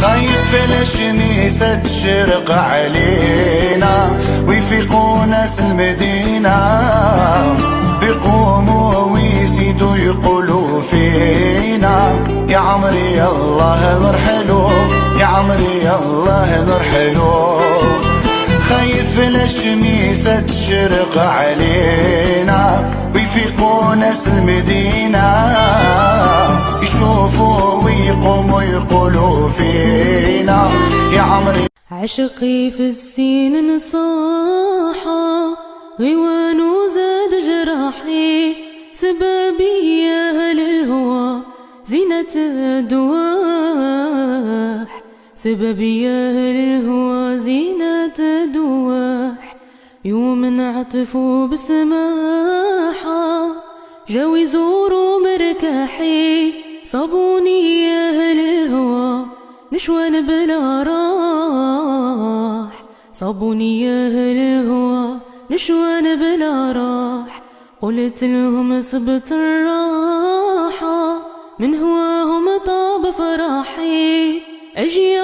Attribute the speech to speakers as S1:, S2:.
S1: خايف الشميسة تشرق علينا ويفيقوا ناس المدينة، بيقوموا ويزيدوا يقولوا فينا يا عمري الله نرحلو، يا عمري الله نرحلو. خايف الشميسة تشرق علينا ويفيقوا ناس المدينة، يشوفوا ويقوموا يقولوا فينا يا عمري.
S2: عشقي في السين نصاحة غوان وزاد جراحي، سبابي يا أهل الهوى زينة الدواح، سبابي يا أهل الهوى زينة الدواح. يوم عطفوا بسماحة جاو يزوروا مركاحي، صابوني يا أهل الهوى نشوان بلا راح، صابوني يا أهل الهوى نشوان بلا راح. قلت لهم صبت الراحة من هواهم طاب فراحي، أجي